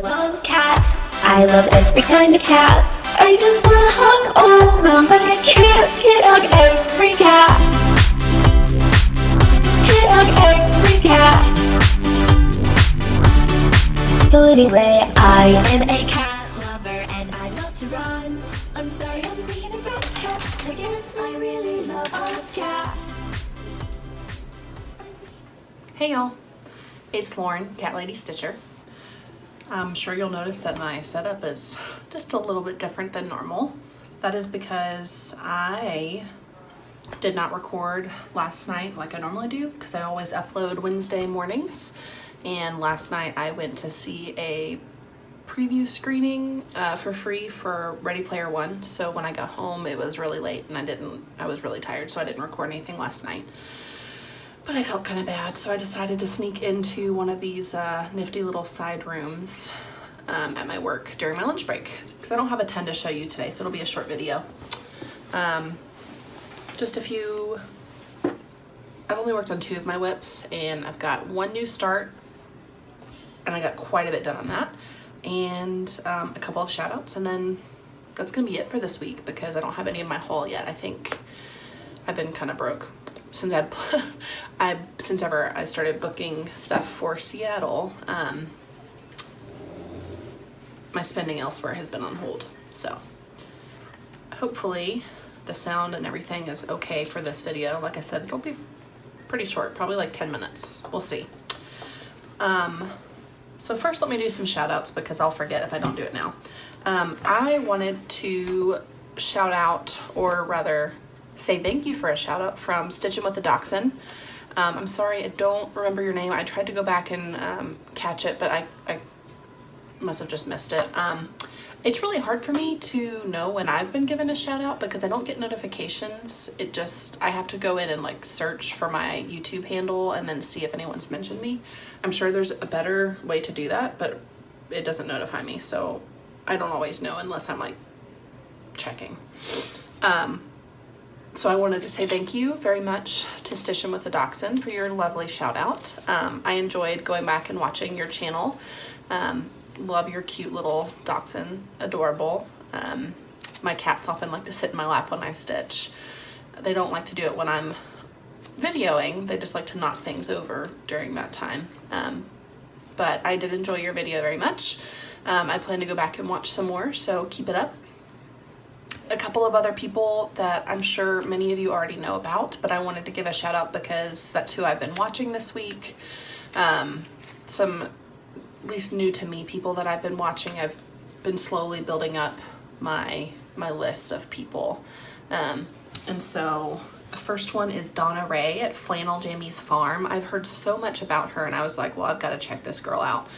love cats. I love every kind of cat. I just wanna hug all of them, but I can't hug every cat. Can't hug every cat. So anyway, I am a cat lover and I love to run. I'm sorry I'm thinking about cats again. I really love all cats. Hey y'all, it's Lauren, CatLadyStitcher. I'm sure you'll notice that my setup is just a little bit different than normal. That is because I did not record last night like I normally do, because I always upload Wednesday mornings. And last night I went to see a preview screening for free for Ready Player One. So when I got home it was really late and I was really tired, so I didn't record anything last night. But I felt kind of bad, so I decided to sneak into one of these nifty little side rooms at my work during my lunch break, because I don't have a ton to show you today, so it'll be a short video. Just a few, I've only worked on 2 of my whips, and I've got 1 new start, and I got quite a bit done on that, and a couple of shout outs, and then that's gonna be it for this week, because I don't have any of my haul yet. I think I've been kind of broke since since ever I started booking stuff for Seattle. My spending elsewhere has been on hold, so hopefully the sound and everything is okay for this video. Like I said, it'll be pretty short, probably like 10 minutes. We'll see. So first let me do some shout outs, because I'll forget if I don't do it now. I wanted to shout out, or rather say thank you for a shout out from Stitchin with the Dachshund. I'm sorry I don't remember your name. I tried to go back and catch it, but I must have just missed it. It's really hard for me to know when I've been given a shout out, because I don't get notifications. I have to go in and like search for my YouTube handle and then see if anyone's mentioned me. I'm sure there's a better way to do that, but it doesn't notify me, so I don't always know unless I'm like checking. So I wanted to say thank you very much to Stitchin with the Dachshund for your lovely shout out. I enjoyed going back and watching your channel. Love your cute little dachshund, adorable. My cats often like to sit in my lap when I stitch. They don't like to do it when I'm videoing, they just like to knock things over during that time. But I did enjoy your video very much. I plan to go back and watch some more, so keep it up. A couple of other people that I'm sure many of you already know about, but I wanted to give a shout out because that's who I've been watching this week. Some, at least new to me, people that I've been watching. I've been slowly building up my list of people. And so the first one is Donna Ray at Flannel Jamie's Farm. I've heard so much about her and I was like, well, I've got to check this girl out.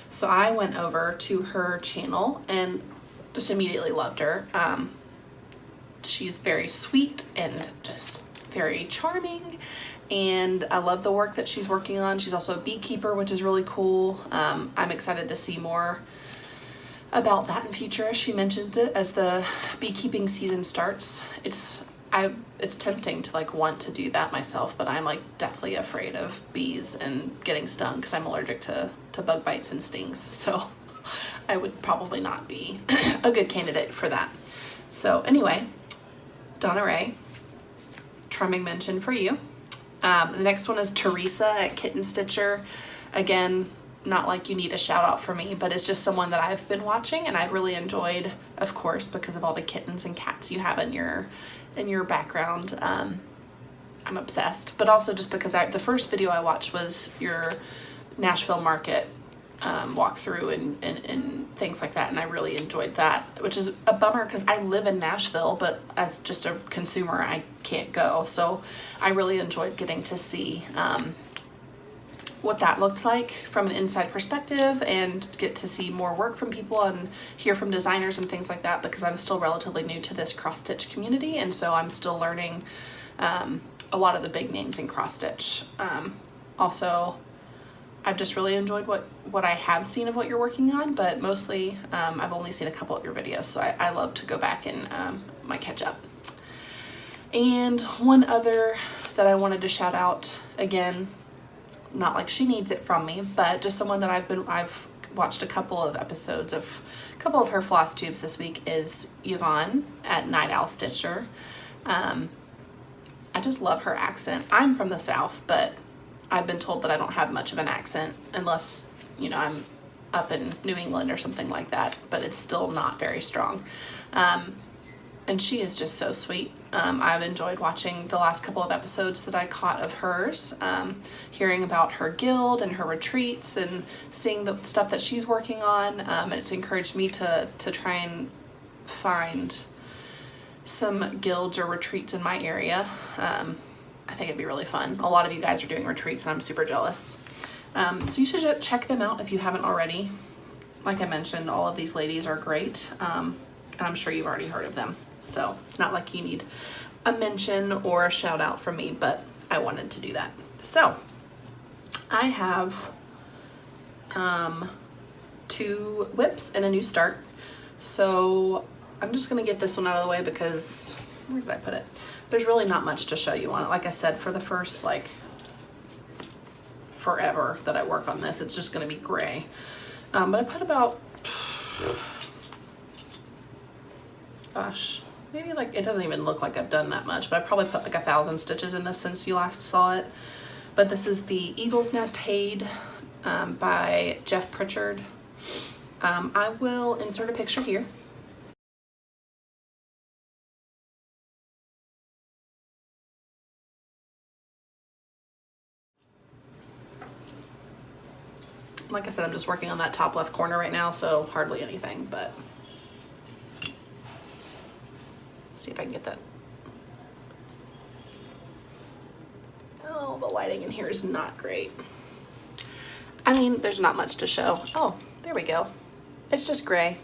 So I went over to her channel and just immediately loved her. She's very sweet and just very charming, and I love the work that she's working on. She's also a beekeeper, which is really cool. I'm excited to see more about that in future. She mentioned it as the beekeeping season starts. It's tempting to like want to do that myself, but I'm like definitely afraid of bees and getting stung because I'm allergic to bug bites and stings, so I would probably not be a good candidate for that. So anyway, Donna Ray, charming mention for you. The next one is Teresa at Kitten Stitcher. Again, not like you need a shout out for me, but it's just someone that I've been watching and I've really enjoyed, of course, because of all the kittens and cats you have in your background. I'm obsessed, but also just because the first video I watched was your Nashville market walkthrough and things like that, and I really enjoyed that, which is a bummer because I live in Nashville, but as just a consumer I can't go, so I really enjoyed getting to see what that looked like from an inside perspective and get to see more work from people and hear from designers and things like that, because I'm still relatively new to this cross stitch community, and so I'm still learning a lot of the big names in cross stitch. Also, I've just really enjoyed what I have seen of what you're working on, but mostly I've only seen a couple of your videos, so I love to go back and might catch up. And one other that I wanted to shout out, again, not like she needs it from me, but just someone that I've watched a couple of episodes of a couple of her floss tubes this week is Yvonne at CatLadyStitcher. I just love her accent. I'm from the South, but I've been told that I don't have much of an accent unless, you know, I'm up in New England or something like that, but it's still not very strong. And she is just so sweet. I've enjoyed watching the last couple of episodes that I caught of hers, hearing about her guild and her retreats and seeing the stuff that she's working on. And it's encouraged me to try and find some guilds or retreats in my area. I think it'd be really fun. A lot of you guys are doing retreats and I'm super jealous. So you should check them out if you haven't already. Like I mentioned, all of these ladies are great. And I'm sure you've already heard of them. So not like you need a mention or a shout out from me, but I wanted to do that. So I have 2 whips and a new start. So I'm just gonna get this one out of the way because, where did I put it? There's really not much to show you on it. Like I said, for the first like forever that I work on this, it's just gonna be gray. But I put about, gosh, maybe like, it doesn't even look like I've done that much, but I probably put like 1,000 stitches in this since you last saw it. But this is the Eagle's Nest Hade by Jeff Pritchard. I will insert a picture here. Like I said, I'm just working on that top left corner right now, so hardly anything, but let's see if I can get that. Oh, the lighting in here is not great. I mean, there's not much to show. Oh, there we go. It's just gray.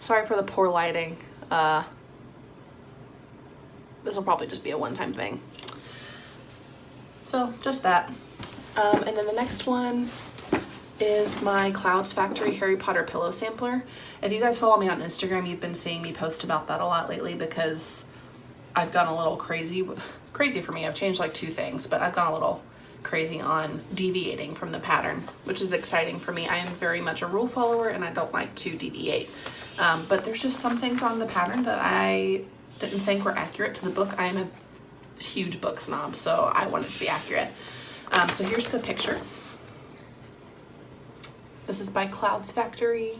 Sorry for the poor lighting. This will probably just be a one-time thing. So just that. And then the next one is my Clouds Factory Harry Potter pillow sampler. If you guys follow me on Instagram, you've been seeing me post about that a lot lately because I've gone a little crazy. Crazy for me, I've changed like 2 things, but I've gone a little crazy on deviating from the pattern, which is exciting for me. I am very much a rule follower and I don't like to deviate. But there's just some things on the pattern that I didn't think were accurate to the book. I am a huge book snob, so I want it to be accurate. So here's the picture. This is by Clouds Factory.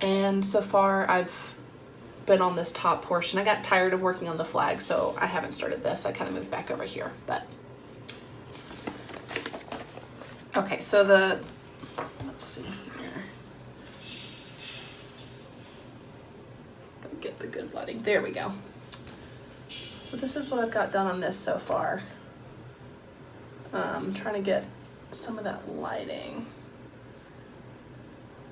And so far I've been on this top portion. I got tired of working on the flag, so I haven't started this. I kind of moved back over here, but. Okay, so let's see here. Get the good lighting. There we go. So this is what I've got done on this so far. I'm trying to get some of that lighting.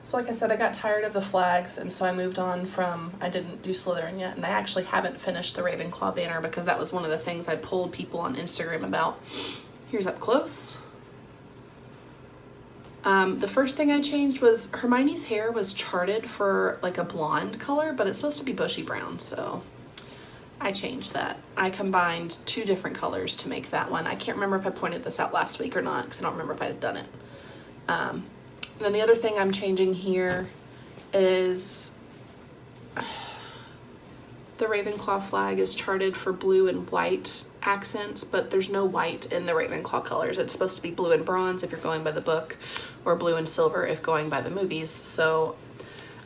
So like I said, I got tired of the flags, and so I moved on from, I didn't do Slytherin yet, and I actually haven't finished the Ravenclaw banner because that was one of the things I pulled people on Instagram about. Here's up close. The first thing I changed was Hermione's hair was charted for like a blonde color, but it's supposed to be bushy brown, so I changed that. I combined 2 different colors to make that one. I can't remember if I pointed this out last week or not because I don't remember if I had done it. Then the other thing I'm changing here is the Ravenclaw flag is charted for blue and white accents, but there's no white in the Ravenclaw colors. It's supposed to be blue and bronze if you're going by the book, or blue and silver if going by the movies. So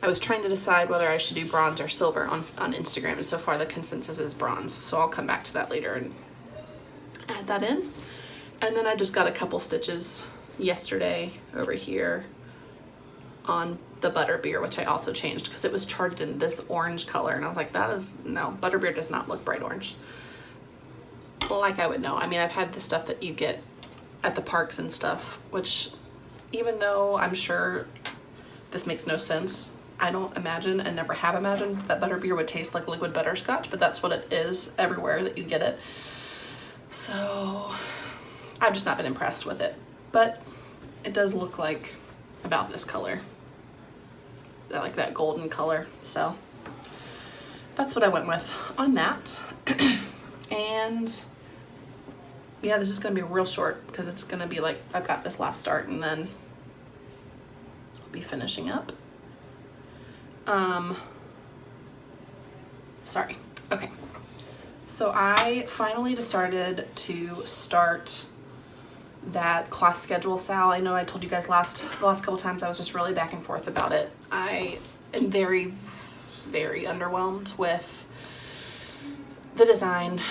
I was trying to decide whether I should do bronze or silver on Instagram, and so far the consensus is bronze. So I'll come back to that later and add that in. And then I just got a couple stitches yesterday over here on the Butterbeer, which I also changed because it was charted in this orange color, and I was like, no, Butterbeer does not look bright orange. Well, like I would know. I mean, I've had the stuff that you get at the parks and stuff, which even though I'm sure this makes no sense, I don't imagine and never have imagined that Butterbeer would taste like liquid butterscotch, but that's what it is everywhere that you get it. So I've just not been impressed with it, but it does look like about this color. I like that golden color, so that's what I went with on that. And yeah, this is gonna be real short because it's gonna be like, I've got this last start and then be finishing up. Sorry. Okay. So I finally decided to start that class schedule, Sal. I know I told you guys the last couple times I was just really back and forth about it. I am very, very underwhelmed with the design,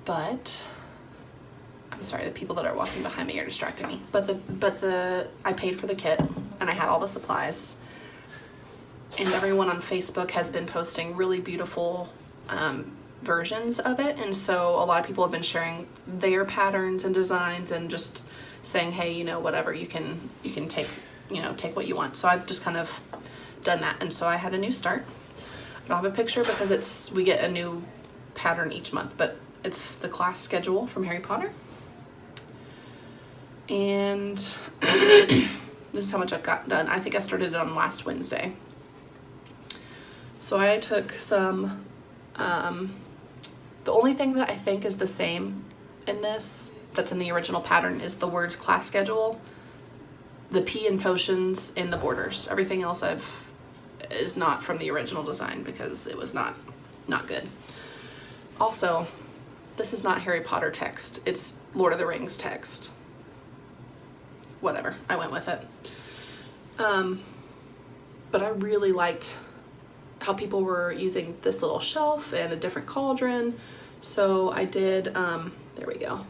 but I'm sorry, the people that are walking behind me are distracting me. But I paid for the kit and I had all the supplies, and everyone on Facebook has been posting really beautiful versions of it, and so a lot of people have been sharing their patterns and designs and just saying, hey, you know, whatever, you can take, you know, take what you want. So I've just kind of done that, and so I had a new start. I don't have a picture because we get a new pattern each month, but it's the class schedule from Harry Potter. And this is how much I've got done. I think I started it on last Wednesday. So I took some, the only thing that I think is the same in this, that's in the original pattern, is the words class schedule, the P in potions, and the borders. Everything else is not from the original design because it was not good. Also, this is not Harry Potter text, it's Lord of the Rings text. Whatever, I went with it. But I really liked how people were using this little shelf and a different cauldron. So I did, there we go.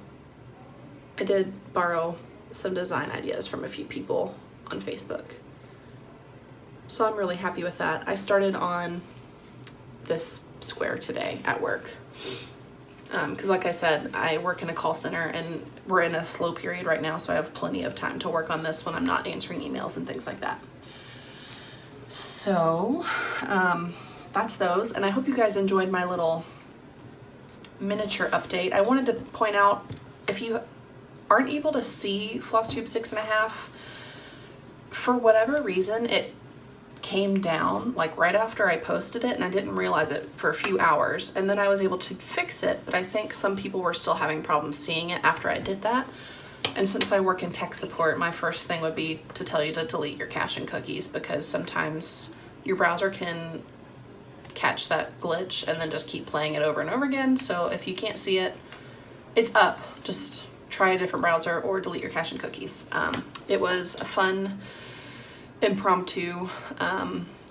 I did borrow some design ideas from a few people on Facebook. So I'm really happy with that. I started on this square today at work. Because like I said, I work in a call center and we're in a slow period right now, so I have plenty of time to work on this when I'm not answering emails and things like that. So that's those, and I hope you guys enjoyed my little miniature update. I wanted to point out, if you aren't able to see Flosstube 6.5, for whatever reason, it came down like right after I posted it, and I didn't realize it for a few hours, and then I was able to fix it, but I think some people were still having problems seeing it after I did that. And since I work in tech support, my first thing would be to tell you to delete your cache and cookies, because sometimes your browser can catch that glitch and then just keep playing it over and over again. So if you can't see it, it's up. Just try a different browser or delete your cache and cookies. It was a fun impromptu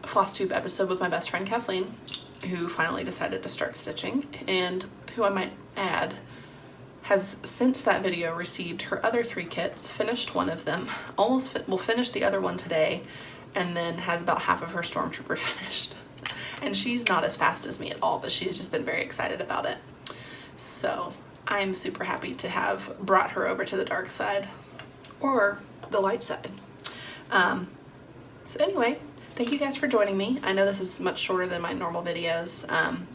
Flosstube episode with my best friend Kathleen, who finally decided to start stitching, and who, I might add, has since that video received her other 3 kits, finished one of them, will finish the other one today, and then has about half of her Stormtrooper finished. And she's not as fast as me at all, but she's just been very excited about it. So I'm super happy to have brought her over to the dark side, or the light side. So anyway, thank you guys for joining me. I know this is much shorter than my normal videos,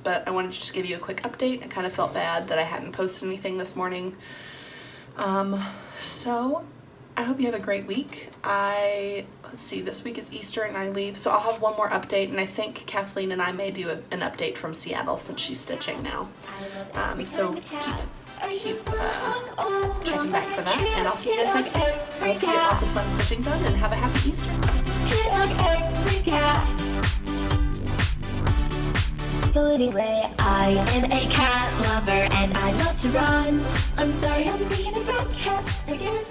but I wanted to just give you a quick update. I kind of felt bad that I hadn't posted anything this morning. So I hope you have a great week. Let's see, this week is Easter and I leave, so I'll have one more update, and I think Kathleen and I may do an update from Seattle since she's stitching now. So keep checking back for that, and I'll see you guys next week. I hope you get lots of fun stitching done, and have a happy Easter. So anyway, I am a cat lover and I love to run. I'm sorry I'm being a bad cat again.